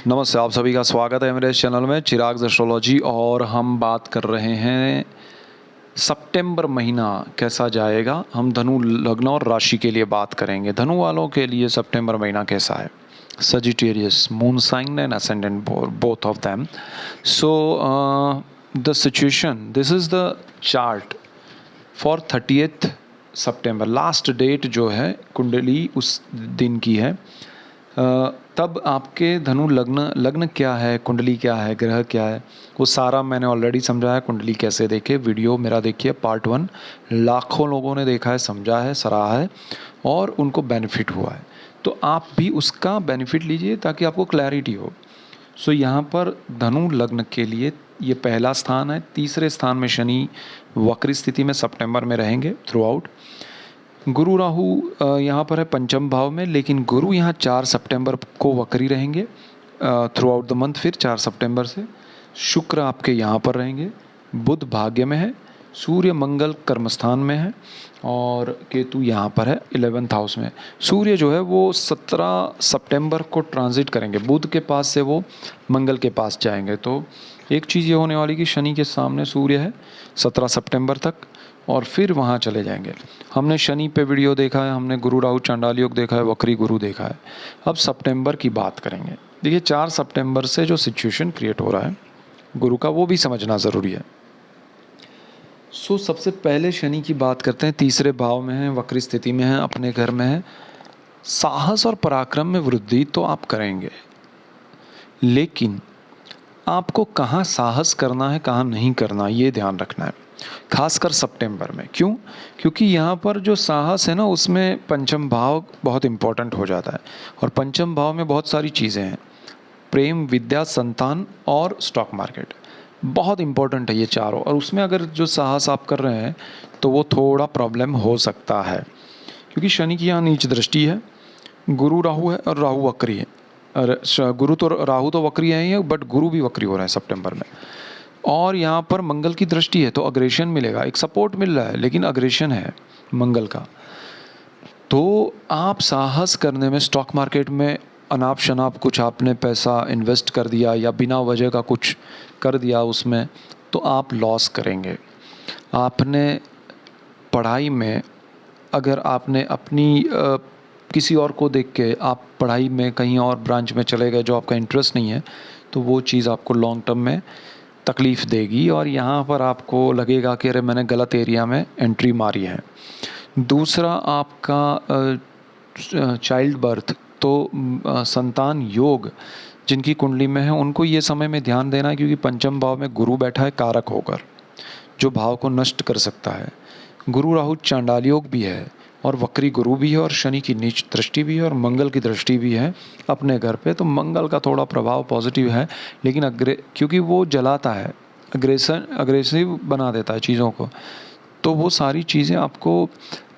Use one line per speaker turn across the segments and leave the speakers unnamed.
नमस्ते, आप सभी का स्वागत है मेरे इस चैनल में चिराग एस्ट्रोलॉजी। और हम बात कर रहे हैं सितंबर महीना कैसा जाएगा। हम धनु लग्न और राशि के लिए बात करेंगे। धनु वालों के लिए सितंबर महीना कैसा है। Sagittarius moon sign and ascendant both of them. So the situation, this is the chart for 30th सितंबर। लास्ट डेट जो है कुंडली उस दिन की है। तब आपके धनु लग्न क्या है, कुंडली क्या है, ग्रह क्या है, वो सारा मैंने ऑलरेडी समझाया। कुंडली कैसे देखे, वीडियो मेरा देखिए पार्ट 1। लाखों लोगों ने देखा है, समझा है, सराहा है और उनको बेनिफिट हुआ है। तो आप भी उसका बेनिफिट लीजिए ताकि आपको क्लैरिटी हो। सो यहाँ पर धनु लग्न के लिए ये पहला स्थान है। तीसरे स्थान में शनि वक्री स्थिति में सितंबर में रहेंगे थ्रू आउट। गुरु राहु यहाँ पर है पंचम भाव में, लेकिन गुरु यहाँ 4 सितंबर को वक्री रहेंगे थ्रू आउट द मंथ। फिर 4 सितंबर से शुक्र आपके यहाँ पर रहेंगे, बुध भाग्य में है, सूर्य मंगल कर्मस्थान में है और केतु यहाँ पर है 11th हाउस में। सूर्य जो है वो 17 सितंबर को ट्रांजिट करेंगे, बुध के पास से वो मंगल के पास जाएंगे। तो एक चीज़ ये होने वाली कि शनि के सामने सूर्य है 17 सितंबर तक और फिर वहाँ चले जाएंगे। हमने शनि पे वीडियो देखा है, हमने गुरु राहु चांडाल योग देखा है, वक्री गुरु देखा है। अब सितंबर की बात करेंगे। देखिए 4 सितंबर से जो सिचुएशन क्रिएट हो रहा है गुरु का, वो भी समझना ज़रूरी है। सो सबसे पहले शनि की बात करते हैं। तीसरे भाव में है, वक्री स्थिति में है, अपने घर में है। साहस और पराक्रम में वृद्धि तो आप करेंगे, लेकिन आपको कहाँ साहस करना है, कहाँ नहीं करना, ये ध्यान रखना है, खासकर सितंबर में। क्यों? क्योंकि यहाँ पर जो साहस है ना, उसमें पंचम भाव बहुत इम्पोर्टेंट हो जाता है। और पंचम भाव में बहुत सारी चीज़ें हैं, प्रेम, विद्या, संतान और स्टॉक मार्केट। बहुत इम्पोर्टेंट है ये चारों। और उसमें अगर जो साहस आप कर रहे हैं तो वो थोड़ा प्रॉब्लम हो सकता है, क्योंकि शनि की यहाँ नीच दृष्टि है, गुरु राहु है और राहु वक्री है। राहु तो वक्री है ही, बट गुरु भी वक्री हो रहे हैं सितंबर में। और यहाँ पर मंगल की दृष्टि है तो अग्रेशन मिलेगा, एक सपोर्ट मिल रहा है, लेकिन अग्रेशन है मंगल का। तो आप साहस करने में, स्टॉक मार्केट में अनाप शनाप कुछ आपने पैसा इन्वेस्ट कर दिया या बिना वजह का कुछ कर दिया उसमें, तो आप लॉस करेंगे। आपने पढ़ाई में, अगर आपने अपनी किसी और को देख के आप पढ़ाई में कहीं और ब्रांच में चले गए जो आपका इंटरेस्ट नहीं है, तो वो चीज़ आपको लॉन्ग टर्म में तकलीफ़ देगी और यहाँ पर आपको लगेगा कि अरे मैंने गलत एरिया में एंट्री मारी है। दूसरा आपका चाइल्ड बर्थ, तो संतान योग जिनकी कुंडली में है उनको ये समय में ध्यान देना है, क्योंकि पंचम भाव में गुरु बैठा है कारक होकर, जो भाव को नष्ट कर सकता है। गुरु राहु चांडाल योग भी है और वक्री गुरु भी है और शनि की नीच दृष्टि भी है और मंगल की दृष्टि भी है अपने घर पे। तो मंगल का थोड़ा प्रभाव पॉजिटिव है, लेकिन क्योंकि वो जलाता है, अग्रेसिव बना देता है चीज़ों को। तो वो सारी चीज़ें आपको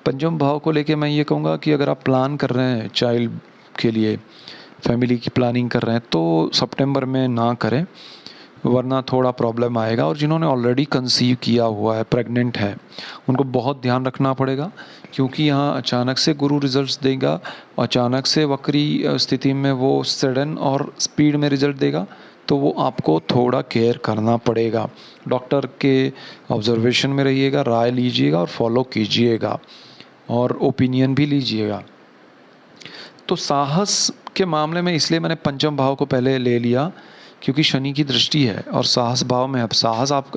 पंचम भाव को लेके मैं ये कहूँगा कि अगर आप प्लान कर रहे हैं चाइल्ड के लिए, फैमिली की प्लानिंग कर रहे हैं, तो सितंबर में ना करें, वरना थोड़ा प्रॉब्लम आएगा। और जिन्होंने ऑलरेडी कंसीव किया हुआ है, प्रेग्नेंट है, उनको बहुत ध्यान रखना पड़ेगा, क्योंकि यहाँ अचानक से गुरु रिजल्ट्स देगा, अचानक से वक्री स्थिति में वो सडन और स्पीड में रिजल्ट देगा, तो वो आपको थोड़ा केयर करना पड़ेगा। डॉक्टर के ऑब्जर्वेशन में रहिएगा, राय लीजिएगा और फॉलो कीजिएगा और ओपिनियन भी लीजिएगा। तो साहस के मामले में इसलिए मैंने पंचम भाव को पहले ले लिया, क्योंकि शनि की दृष्टि है और साहस भाव में। अब साहस आप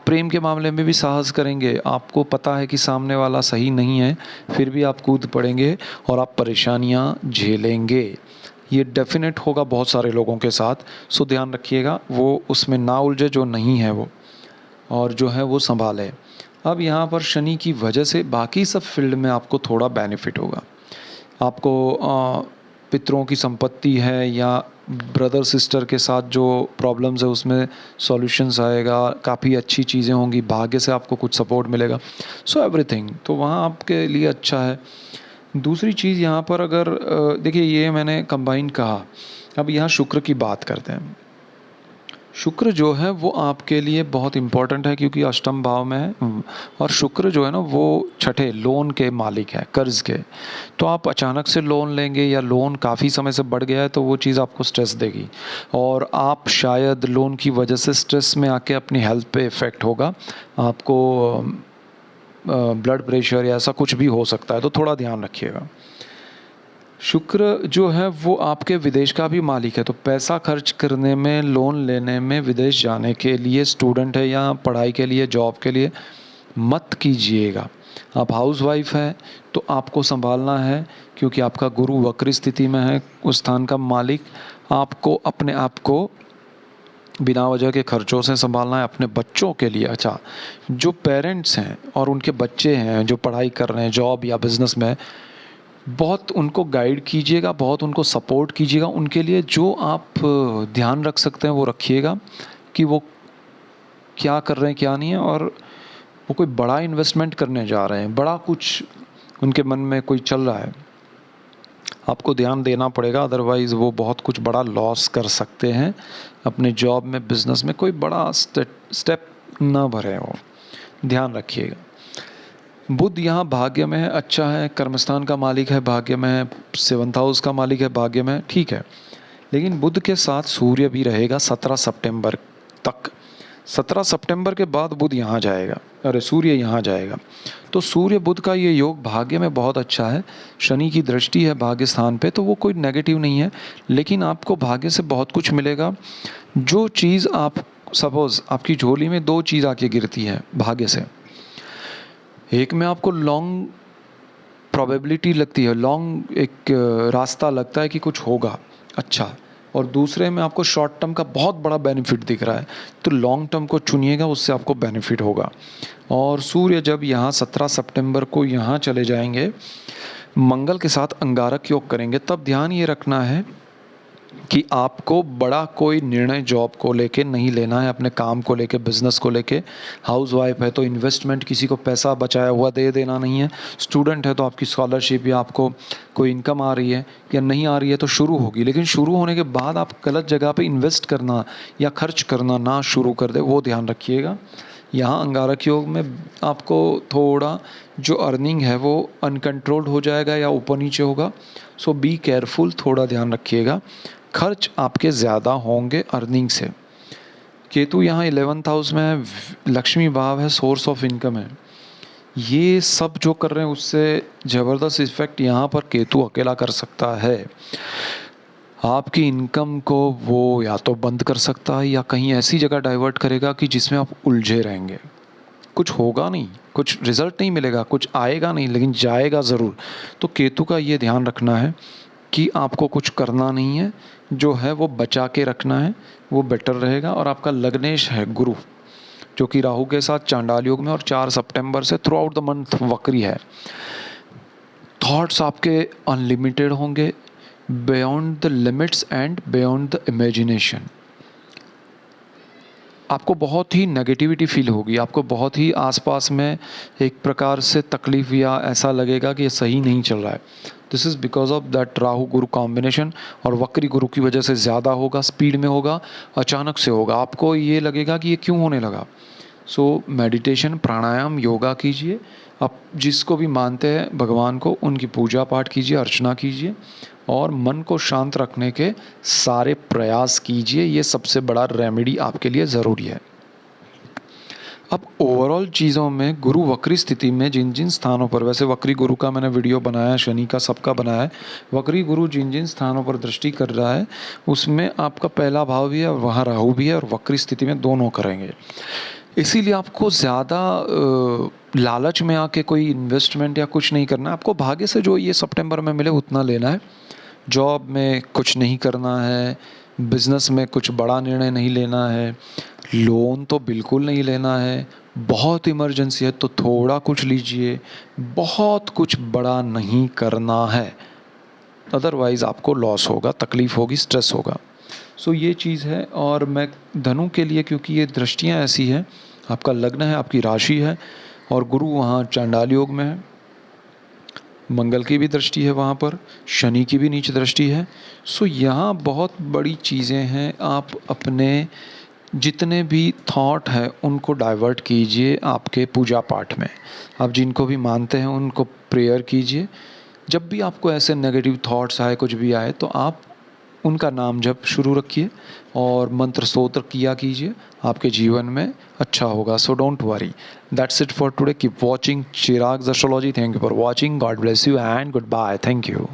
प्रेम के मामले में भी साहस करेंगे, आपको पता है कि सामने वाला सही नहीं है, फिर भी आप कूद पड़ेंगे और आप परेशानियां झेलेंगे। ये डेफिनेट होगा बहुत सारे लोगों के साथ। सो ध्यान रखिएगा, वो उसमें ना उलझे जो नहीं है वो, और जो है वो संभाले। अब यहाँ पर शनि की वजह से बाकी सब फील्ड में आपको थोड़ा बेनिफिट होगा। आपको पितरों की संपत्ति है या ब्रदर सिस्टर के साथ जो प्रॉब्लम्स है उसमें सॉल्यूशंस आएगा, काफ़ी अच्छी चीज़ें होंगी, भाग्य से आपको कुछ सपोर्ट मिलेगा। सो एवरीथिंग तो वहाँ आपके लिए अच्छा है। दूसरी चीज़ यहाँ पर अगर देखिए, ये मैंने कंबाइन कहा। अब यहाँ शुक्र की बात करते हैं। शुक्र जो है वो आपके लिए बहुत इम्पोर्टेंट है क्योंकि अष्टम भाव में है और शुक्र जो है ना वो छठे लोन के मालिक है, कर्ज के। तो आप अचानक से लोन लेंगे या लोन काफ़ी समय से बढ़ गया है तो वो चीज़ आपको स्ट्रेस देगी और आप शायद लोन की वजह से स्ट्रेस में आके अपनी हेल्थ पे इफ़ेक्ट होगा, आपको ब्लड प्रेशर या ऐसा कुछ भी हो सकता है, तो थोड़ा ध्यान रखिएगा। शुक्र जो है वो आपके विदेश का भी मालिक है, तो पैसा खर्च करने में, लोन लेने में, विदेश जाने के लिए, स्टूडेंट है या पढ़ाई के लिए, जॉब के लिए मत कीजिएगा। आप हाउसवाइफ हैं तो आपको संभालना है क्योंकि आपका गुरु वक्री स्थिति में है, उस स्थान का मालिक। आपको अपने आप को बिना वजह के खर्चों से संभालना है, अपने बच्चों के लिए। अच्छा, जो पेरेंट्स हैं और उनके बच्चे हैं जो पढ़ाई कर रहे हैं, जॉब या बिज़नेस में, बहुत उनको गाइड कीजिएगा, बहुत उनको सपोर्ट कीजिएगा। उनके लिए जो आप ध्यान रख सकते हैं वो रखिएगा कि वो क्या कर रहे हैं क्या नहीं है, और वो कोई बड़ा इन्वेस्टमेंट करने जा रहे हैं, बड़ा कुछ उनके मन में कोई चल रहा है, आपको ध्यान देना पड़ेगा, अदरवाइज़ वो बहुत कुछ बड़ा लॉस कर सकते हैं अपने जॉब में, बिज़नेस में। कोई बड़ा स्टेप ना भरे, वो ध्यान रखिएगा। बुध यहाँ भाग्य में है, अच्छा है, कर्मस्थान का मालिक है, भाग्य में है, 7th हाउस का मालिक है, भाग्य में है, ठीक है। लेकिन बुध के साथ सूर्य भी रहेगा 17 सितंबर तक। 17 सितंबर के बाद बुध यहाँ जाएगा, अरे सूर्य यहाँ जाएगा। तो सूर्य बुध का ये योग भाग्य में बहुत अच्छा है, शनि की दृष्टि है भाग्य स्थान पे, तो वो कोई नेगेटिव नहीं है, लेकिन आपको भाग्य से बहुत कुछ मिलेगा। जो चीज़ आप, सपोज़ आपकी झोली में 2 चीज़ आके गिरती है भाग्य से, एक में आपको लॉन्ग प्रोबेबिलिटी लगती है, लॉन्ग एक रास्ता लगता है कि कुछ होगा अच्छा, और दूसरे में आपको शॉर्ट टर्म का बहुत बड़ा बेनिफिट दिख रहा है, तो लॉन्ग टर्म को चुनिएगा, उससे आपको बेनिफिट होगा। और सूर्य जब यहाँ 17 सितंबर को यहाँ चले जाएंगे, मंगल के साथ अंगारक योग करेंगे, तब ध्यान ये रखना है कि आपको बड़ा कोई निर्णय जॉब को लेके नहीं लेना है, अपने काम को लेके, बिज़नेस को लेके। हाउसवाइफ है तो इन्वेस्टमेंट, किसी को पैसा बचाया हुआ दे देना नहीं है। स्टूडेंट है तो आपकी स्कॉलरशिप या आपको कोई इनकम आ रही है या नहीं आ रही है तो शुरू होगी, लेकिन शुरू होने के बाद आप गलत जगह पे इन्वेस्ट करना या खर्च करना ना शुरू कर दे, वो ध्यान रखिएगा। यहाँ अंगारक योग में आपको थोड़ा जो अर्निंग है वो अनकंट्रोल्ड हो जाएगा या ऊपर नीचे होगा, सो बी केयरफुल, थोड़ा ध्यान रखिएगा। खर्च आपके ज़्यादा होंगे अर्निंग से। केतु यहाँ 11th हाउस में है, लक्ष्मी भाव है, सोर्स ऑफ इनकम है। ये सब जो कर रहे हैं उससे ज़बरदस्त इफेक्ट यहाँ पर केतु अकेला कर सकता है। आपकी इनकम को वो या तो बंद कर सकता है या कहीं ऐसी जगह डाइवर्ट करेगा कि जिसमें आप उलझे रहेंगे, कुछ होगा नहीं, कुछ रिजल्ट नहीं मिलेगा, कुछ आएगा नहीं, लेकिन जाएगा ज़रूर। तो केतु का ये ध्यान रखना है कि आपको कुछ करना नहीं है, जो है वो बचा के रखना है, वो बेटर रहेगा। और आपका लग्नेश है गुरु, जो कि राहु के साथ चांडाल योग में और 4 सितंबर से थ्रू आउट द मंथ वक्री है। थॉट्स आपके अनलिमिटेड होंगे, beyond the limits and beyond the imagination. आपको बहुत ही नेगेटिविटी फील होगी, आपको बहुत ही आसपास में एक प्रकार से तकलीफ या ऐसा लगेगा कि ये सही नहीं चल रहा है। This is because of that Rahu Guru combination, और वक्री गुरु की वजह से ज़्यादा होगा, स्पीड में होगा, अचानक से होगा, आपको ये लगेगा कि ये क्यों होने लगा। सो मेडिटेशन, प्राणायाम, योगा कीजिए। आप जिसको भी मानते हैं भगवान को, उनकी पूजा पाठ कीजिए, अर्चना कीजिए और मन को शांत रखने के सारे प्रयास कीजिए। ये सबसे बड़ा रेमेडी आपके लिए ज़रूरी है। अब ओवरऑल चीज़ों में गुरु वक्री स्थिति में जिन जिन स्थानों पर, वैसे वक्री गुरु का मैंने वीडियो बनाया, शनि का सबका बनाया है, वक्री गुरु जिन जिन स्थानों पर दृष्टि कर रहा है उसमें आपका पहला भाव भी है और वहाँ राहु भी है, और वक्री स्थिति में दोनों करेंगे। इसीलिए आपको ज़्यादा लालच में आके कोई इन्वेस्टमेंट या कुछ नहीं करना है। आपको भाग्य से जो ये सितंबर में मिले उतना लेना है। जॉब में कुछ नहीं करना है, बिज़नेस में कुछ बड़ा निर्णय नहीं लेना है, लोन तो बिल्कुल नहीं लेना है, बहुत इमरजेंसी है तो थोड़ा कुछ लीजिए, बहुत कुछ बड़ा नहीं करना है, अदरवाइज़ आपको लॉस होगा, तकलीफ़ होगी, स्ट्रेस होगा। सो ये चीज़ है। और मैं धनु के लिए, क्योंकि ये दृष्टियाँ ऐसी हैं, आपका लग्न है, आपकी राशि है और गुरु वहाँ चांडाल योग में है, मंगल की भी दृष्टि है वहाँ पर, शनि की भी नीच दृष्टि है। सो यहाँ बहुत बड़ी चीज़ें हैं, आप अपने जितने भी थॉट हैं उनको डाइवर्ट कीजिए आपके पूजा पाठ में। आप जिनको भी मानते हैं उनको प्रेयर कीजिए। जब भी आपको ऐसे नेगेटिव थॉट्स आए, कुछ भी आए, तो आप उनका नाम जप शुरू रखिए और मंत्र स्तोत्र किया कीजिए, आपके जीवन में अच्छा होगा। So don't worry. That's it for today. Keep watching Chirag's astrology. Thank you for watching. God bless you and goodbye. Thank you.